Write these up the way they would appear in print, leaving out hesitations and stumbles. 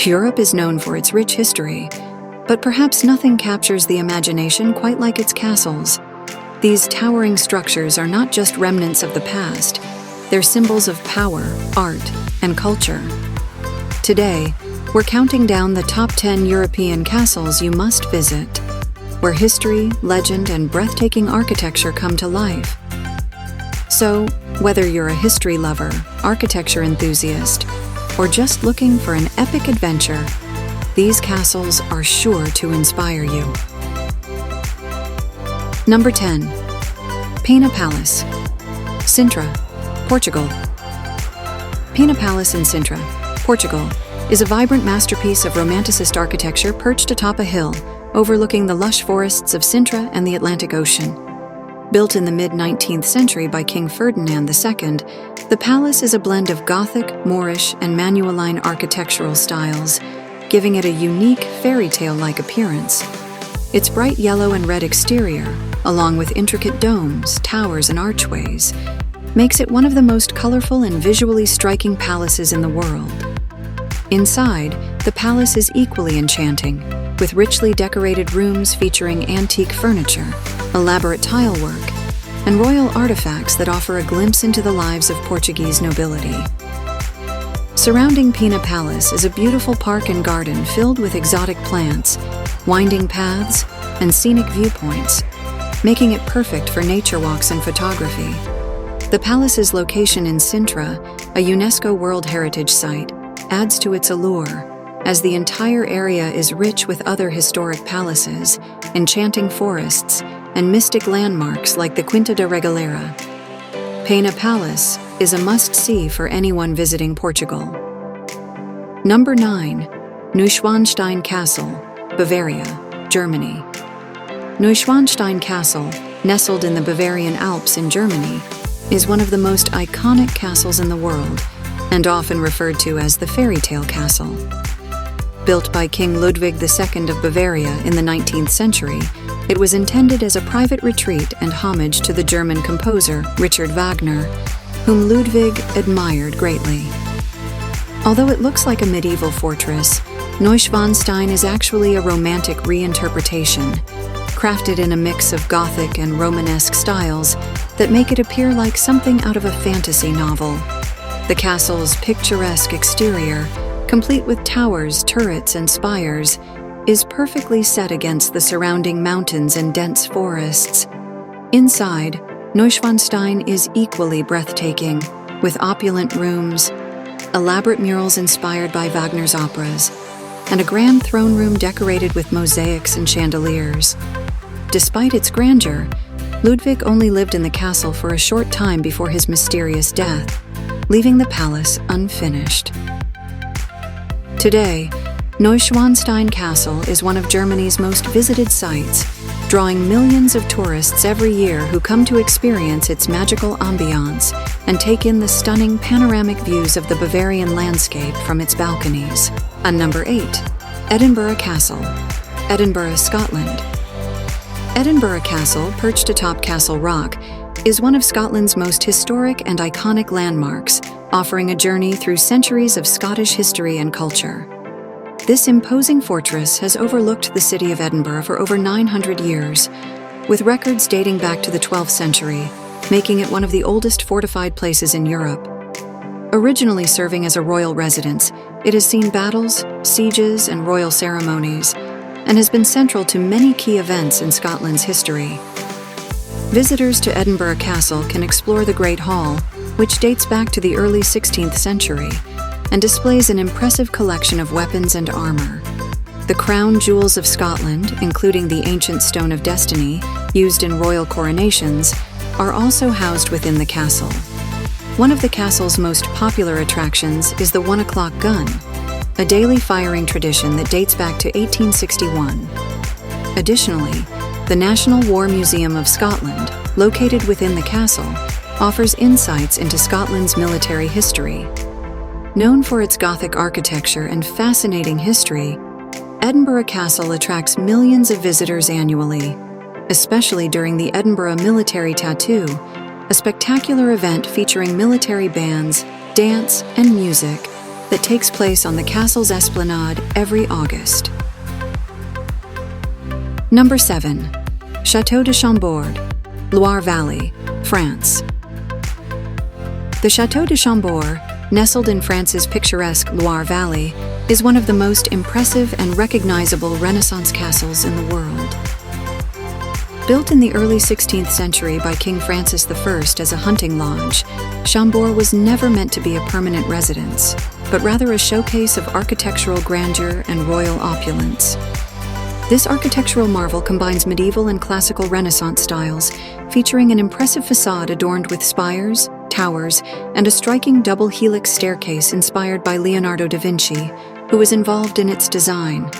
Europe is known for its rich history, but perhaps nothing captures the imagination quite like its castles. These towering structures are not just remnants of the past, they're symbols of power, art, and culture. Today, we're counting down the top 10 European castles you must visit, where history, legend, and breathtaking architecture come to life. So, whether you're a history lover, architecture enthusiast, or just looking for an epic adventure, these castles are sure to inspire you. Number 10. Pena Palace, Sintra, Portugal. Pena Palace in Sintra, Portugal, is a vibrant masterpiece of Romanticist architecture perched atop a hill, overlooking the lush forests of Sintra and the Atlantic Ocean. Built in the mid-19th century by King Ferdinand II, the palace is a blend of Gothic, Moorish, and Manueline architectural styles, giving it a unique fairy-tale-like appearance. Its bright yellow and red exterior, along with intricate domes, towers, and archways, makes it one of the most colorful and visually striking palaces in the world. Inside, the palace is equally enchanting, with richly decorated rooms featuring antique furniture, elaborate tile work, and royal artifacts that offer a glimpse into the lives of Portuguese nobility. Surrounding Pena Palace is a beautiful park and garden filled with exotic plants, winding paths, and scenic viewpoints, making it perfect for nature walks and photography. The palace's location in Sintra, a UNESCO World Heritage Site, adds to its allure, as the entire area is rich with other historic palaces, enchanting forests, and mystic landmarks like the Quinta da Regalera. Pena Palace is a must-see for anyone visiting Portugal. Number 9. Neuschwanstein Castle, Bavaria, Germany. Neuschwanstein Castle, nestled in the Bavarian Alps in Germany, is one of the most iconic castles in the world, and often referred to as the fairytale castle. Built by King Ludwig II of Bavaria in the 19th century, it was intended as a private retreat and homage to the German composer Richard Wagner, whom Ludwig admired greatly. Although it looks like a medieval fortress, Neuschwanstein is actually a romantic reinterpretation, crafted in a mix of Gothic and Romanesque styles that make it appear like something out of a fantasy novel. The castle's picturesque exterior, complete with towers, turrets, and spires, is perfectly set against the surrounding mountains and dense forests. Inside, Neuschwanstein is equally breathtaking, with opulent rooms, elaborate murals inspired by Wagner's operas, and a grand throne room decorated with mosaics and chandeliers. Despite its grandeur, Ludwig only lived in the castle for a short time before his mysterious death, leaving the palace unfinished. Today, Neuschwanstein Castle is one of Germany's most visited sites, drawing millions of tourists every year who come to experience its magical ambiance and take in the stunning panoramic views of the Bavarian landscape from its balconies. And number 8, Edinburgh Castle, Edinburgh, Scotland. Edinburgh Castle, perched atop Castle Rock, is one of Scotland's most historic and iconic landmarks, offering a journey through centuries of Scottish history and culture. This imposing fortress has overlooked the city of Edinburgh for over 900 years, with records dating back to the 12th century, making it one of the oldest fortified places in Europe. Originally serving as a royal residence, it has seen battles, sieges, and royal ceremonies, and has been central to many key events in Scotland's history. Visitors to Edinburgh Castle can explore the Great Hall, which dates back to the early 16th century, and displays an impressive collection of weapons and armor. The crown jewels of Scotland, including the ancient Stone of Destiny, used in royal coronations, are also housed within the castle. One of the castle's most popular attractions is the 1 o'clock gun, a daily firing tradition that dates back to 1861. Additionally, the National War Museum of Scotland, located within the castle, offers insights into Scotland's military history. Known for its Gothic architecture and fascinating history, Edinburgh Castle attracts millions of visitors annually, especially during the Edinburgh Military Tattoo, a spectacular event featuring military bands, dance, and music that takes place on the castle's esplanade every August. Number 7. Château de Chambord, Loire Valley, France. The Château de Chambord, nestled in France's picturesque Loire Valley, is one of the most impressive and recognizable Renaissance castles in the world. Built in the early 16th century by King Francis I as a hunting lodge, Chambord was never meant to be a permanent residence, but rather a showcase of architectural grandeur and royal opulence. This architectural marvel combines medieval and classical Renaissance styles, featuring an impressive facade adorned with spires, towers, and a striking double helix staircase inspired by Leonardo da Vinci, who was involved in its design.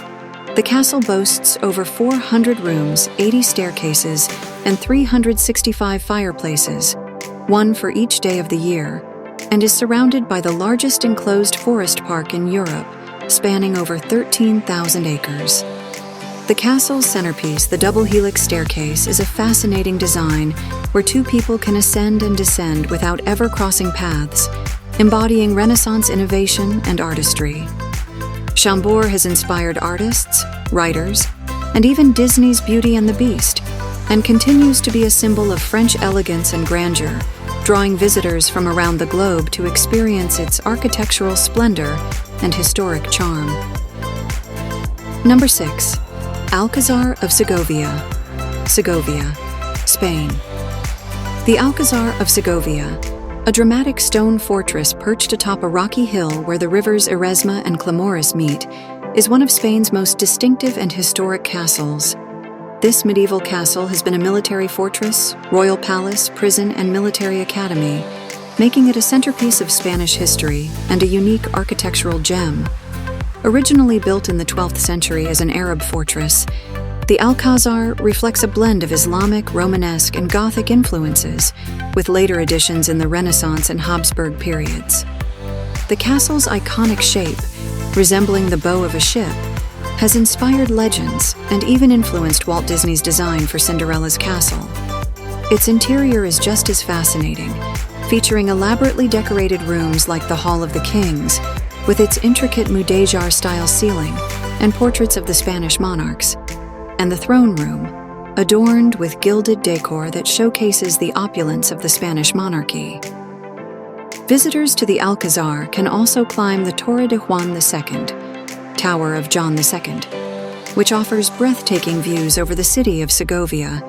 The castle boasts over 400 rooms, 80 staircases, and 365 fireplaces, one for each day of the year, and is surrounded by the largest enclosed forest park in Europe, spanning over 13,000 acres. The castle's centerpiece, the double helix staircase, is a fascinating design where two people can ascend and descend without ever crossing paths, embodying Renaissance innovation and artistry. Chambord has inspired artists, writers, and even Disney's Beauty and the Beast, and continues to be a symbol of French elegance and grandeur, drawing visitors from around the globe to experience its architectural splendor and historic charm. Number 6. Alcázar of Segovia, Segovia, Spain. The Alcázar of Segovia, a dramatic stone fortress perched atop a rocky hill where the rivers Eresma and Clamores meet, is one of Spain's most distinctive and historic castles. This medieval castle has been a military fortress, royal palace, prison, and military academy, making it a centerpiece of Spanish history and a unique architectural gem. Originally built in the 12th century as an Arab fortress, the Alcázar reflects a blend of Islamic, Romanesque, and Gothic influences, with later additions in the Renaissance and Habsburg periods. The castle's iconic shape, resembling the bow of a ship, has inspired legends and even influenced Walt Disney's design for Cinderella's castle. Its interior is just as fascinating, featuring elaborately decorated rooms like the Hall of the Kings, with its intricate Mudéjar-style ceiling and portraits of the Spanish monarchs, and the throne room, adorned with gilded decor that showcases the opulence of the Spanish monarchy. Visitors to the Alcázar can also climb the Torre de Juan II, Tower of John II, which offers breathtaking views over the city of Segovia,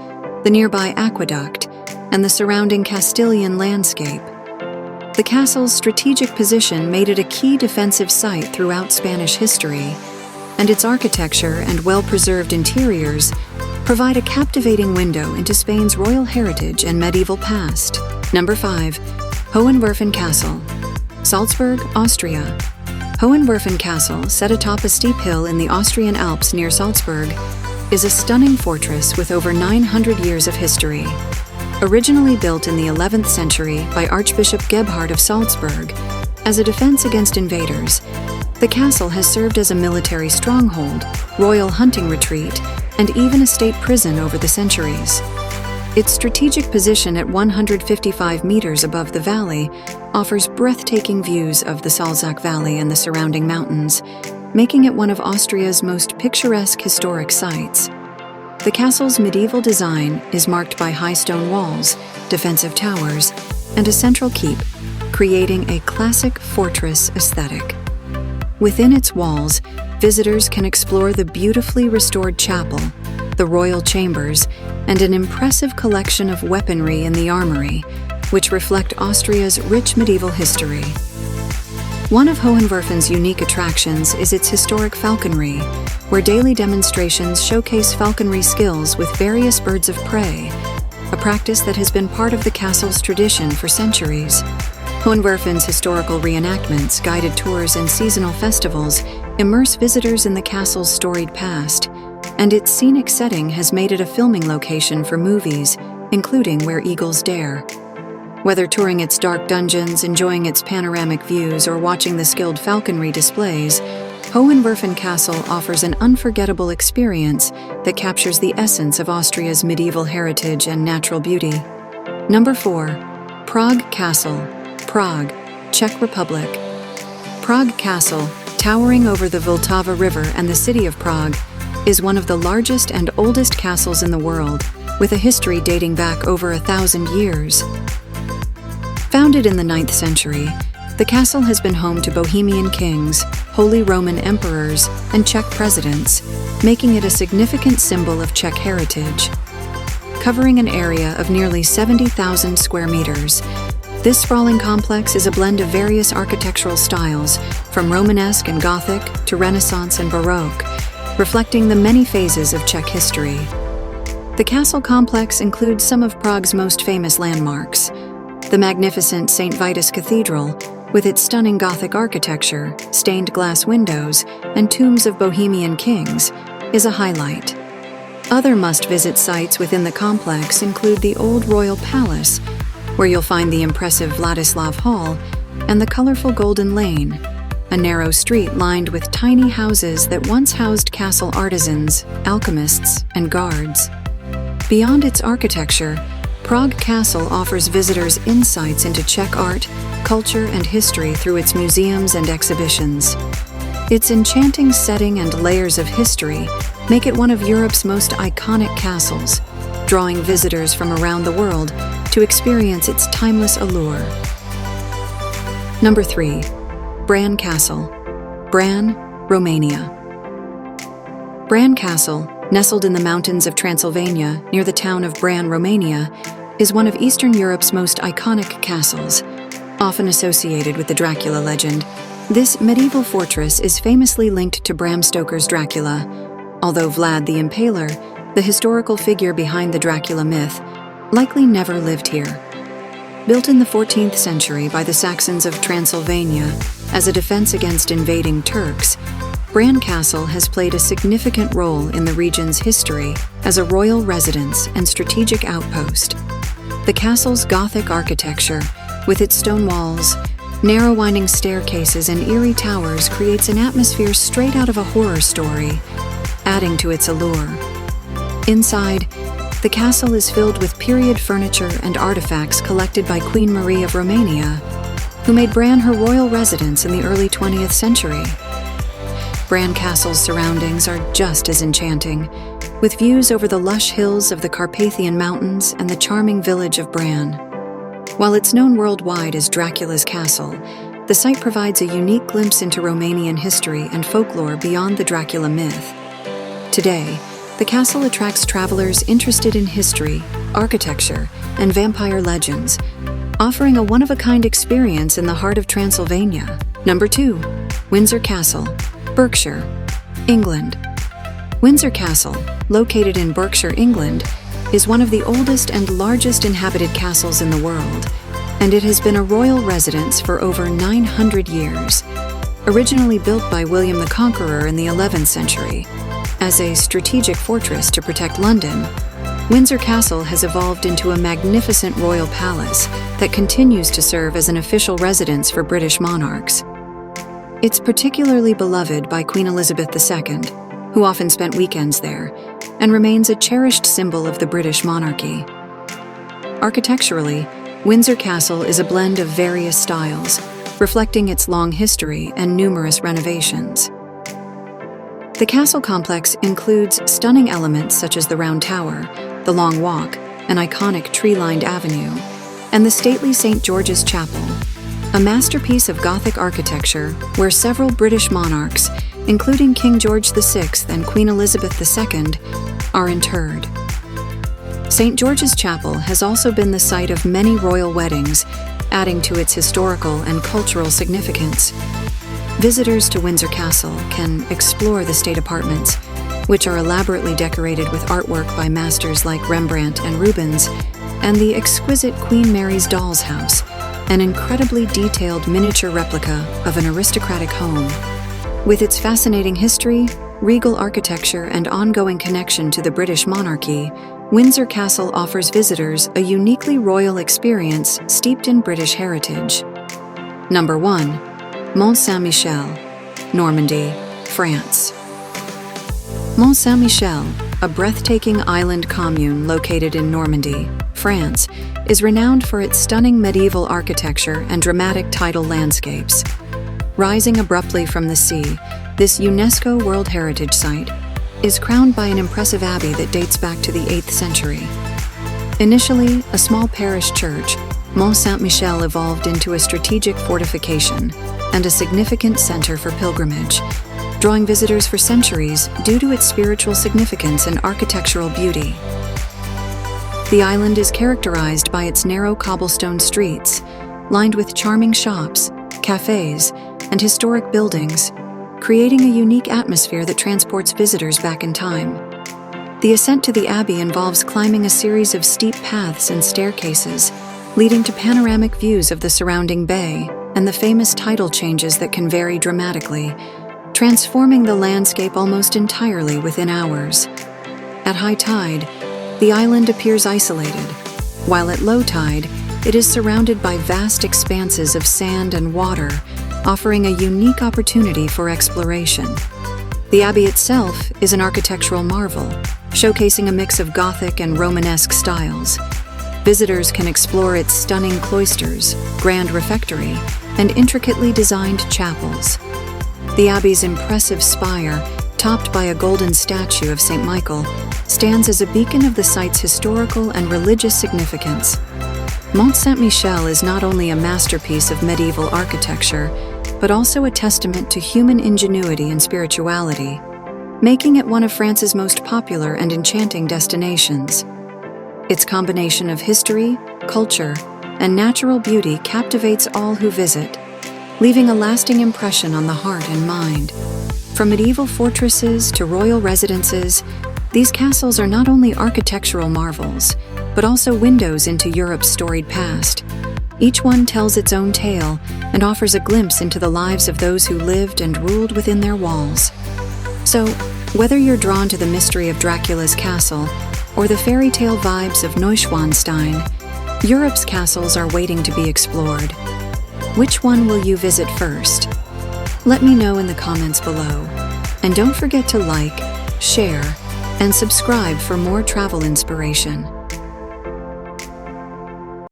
the nearby aqueduct, and the surrounding Castilian landscape. The castle's strategic position made it a key defensive site throughout Spanish history, and its architecture and well-preserved interiors provide a captivating window into Spain's royal heritage and medieval past. Number 5. Hohenwerfen Castle, Salzburg, Austria. Hohenwerfen Castle, set atop a steep hill in the Austrian Alps near Salzburg, is a stunning fortress with over 900 years of history. Originally built in the 11th century by Archbishop Gebhard of Salzburg as a defense against invaders, the castle has served as a military stronghold, royal hunting retreat, and even a state prison over the centuries. Its strategic position at 155 meters above the valley offers breathtaking views of the Salzach Valley and the surrounding mountains, making it one of Austria's most picturesque historic sites. The castle's medieval design is marked by high stone walls, defensive towers, and a central keep, creating a classic fortress aesthetic. Within its walls, visitors can explore the beautifully restored chapel, the royal chambers, and an impressive collection of weaponry in the armory, which reflect Austria's rich medieval history. One of Hohenwerfen's unique attractions is its historic falconry, where daily demonstrations showcase falconry skills with various birds of prey, a practice that has been part of the castle's tradition for centuries. Hohenwerfen's historical reenactments, guided tours, and seasonal festivals immerse visitors in the castle's storied past, and its scenic setting has made it a filming location for movies, including Where Eagles Dare. Whether touring its dark dungeons, enjoying its panoramic views, or watching the skilled falconry displays, Hohenwerfen Castle offers an unforgettable experience that captures the essence of Austria's medieval heritage and natural beauty. Number 4. Prague Castle, Prague, Czech Republic. Prague Castle, towering over the Vltava River and the city of Prague, is one of the largest and oldest castles in the world, with a history dating back over 1,000 years. Founded in the 9th century, the castle has been home to Bohemian kings, Holy Roman emperors, and Czech presidents, making it a significant symbol of Czech heritage. Covering an area of nearly 70,000 square meters, this sprawling complex is a blend of various architectural styles, from Romanesque and Gothic to Renaissance and Baroque, reflecting the many phases of Czech history. The castle complex includes some of Prague's most famous landmarks. The magnificent St. Vitus Cathedral, with its stunning Gothic architecture, stained glass windows, and tombs of Bohemian kings, is a highlight. Other must-visit sites within the complex include the Old Royal Palace, where you'll find the impressive Vladislav Hall, and the colorful Golden Lane, a narrow street lined with tiny houses that once housed castle artisans, alchemists, and guards. Beyond its architecture, Prague Castle offers visitors insights into Czech art, culture, and history through its museums and exhibitions. Its enchanting setting and layers of history make it one of Europe's most iconic castles, drawing visitors from around the world to experience its timeless allure. Number 3. Bran Castle, Bran, Romania. Bran Castle, nestled in the mountains of Transylvania near the town of Bran, Romania, is one of Eastern Europe's most iconic castles. Often associated with the Dracula legend, this medieval fortress is famously linked to Bram Stoker's Dracula, although Vlad the Impaler, the historical figure behind the Dracula myth, likely never lived here. Built in the 14th century by the Saxons of Transylvania as a defense against invading Turks, Bran Castle has played a significant role in the region's history as a royal residence and strategic outpost. The castle's Gothic architecture, with its stone walls, narrow winding staircases, and eerie towers, creates an atmosphere straight out of a horror story, adding to its allure. Inside, the castle is filled with period furniture and artifacts collected by Queen Marie of Romania, who made Bran her royal residence in the early 20th century. Bran Castle's surroundings are just as enchanting, with views over the lush hills of the Carpathian Mountains and the charming village of Bran. While it's known worldwide as Dracula's Castle, the site provides a unique glimpse into Romanian history and folklore beyond the Dracula myth. Today, the castle attracts travelers interested in history, architecture, and vampire legends, offering a one-of-a-kind experience in the heart of Transylvania. Number 2. Windsor Castle, Berkshire, England. Windsor Castle, located in Berkshire, England, is one of the oldest and largest inhabited castles in the world, and it has been a royal residence for over 900 years. Originally built by William the Conqueror in the 11th century, as a strategic fortress to protect London, Windsor Castle has evolved into a magnificent royal palace that continues to serve as an official residence for British monarchs. It's particularly beloved by Queen Elizabeth II, who often spent weekends there, and remains a cherished symbol of the British monarchy. Architecturally, Windsor Castle is a blend of various styles, reflecting its long history and numerous renovations. The castle complex includes stunning elements such as the Round Tower, the Long Walk, an iconic tree-lined avenue, and the stately St. George's Chapel, a masterpiece of Gothic architecture where several British monarchs, including King George VI and Queen Elizabeth II, are interred. St. George's Chapel has also been the site of many royal weddings, adding to its historical and cultural significance. Visitors to Windsor Castle can explore the state apartments, which are elaborately decorated with artwork by masters like Rembrandt and Rubens, and the exquisite Queen Mary's Doll's House, an incredibly detailed miniature replica of an aristocratic home. With its fascinating history, regal architecture, and ongoing connection to the British monarchy, Windsor Castle offers visitors a uniquely royal experience steeped in British heritage. Number 1. Mont Saint-Michel, Normandy, France. Mont Saint-Michel, a breathtaking island commune located in Normandy, France, is renowned for its stunning medieval architecture and dramatic tidal landscapes. Rising abruptly from the sea, this UNESCO World Heritage Site is crowned by an impressive abbey that dates back to the 8th century. Initially a small parish church, Mont Saint-Michel evolved into a strategic fortification and a significant center for pilgrimage, drawing visitors for centuries due to its spiritual significance and architectural beauty. The island is characterized by its narrow cobblestone streets, lined with charming shops, cafes, and historic buildings, creating a unique atmosphere that transports visitors back in time. The ascent to the abbey involves climbing a series of steep paths and staircases, leading to panoramic views of the surrounding bay and the famous tidal changes that can vary dramatically, transforming the landscape almost entirely within hours. At high tide, the island appears isolated, while at low tide, it is surrounded by vast expanses of sand and water, offering a unique opportunity for exploration. The abbey itself is an architectural marvel, showcasing a mix of Gothic and Romanesque styles. Visitors can explore its stunning cloisters, grand refectory, and intricately designed chapels. The abbey's impressive spire, topped by a golden statue of St. Michael, stands as a beacon of the site's historical and religious significance. Mont Saint-Michel is not only a masterpiece of medieval architecture, but also a testament to human ingenuity and spirituality, making it one of France's most popular and enchanting destinations. Its combination of history, culture, and natural beauty captivates all who visit, leaving a lasting impression on the heart and mind. From medieval fortresses to royal residences, these castles are not only architectural marvels, but also windows into Europe's storied past. Each one tells its own tale and offers a glimpse into the lives of those who lived and ruled within their walls. So, whether you're drawn to the mystery of Dracula's castle or the fairy tale vibes of Neuschwanstein, Europe's castles are waiting to be explored. Which one will you visit first? Let me know in the comments below. And don't forget to like, share, and subscribe for more travel inspiration.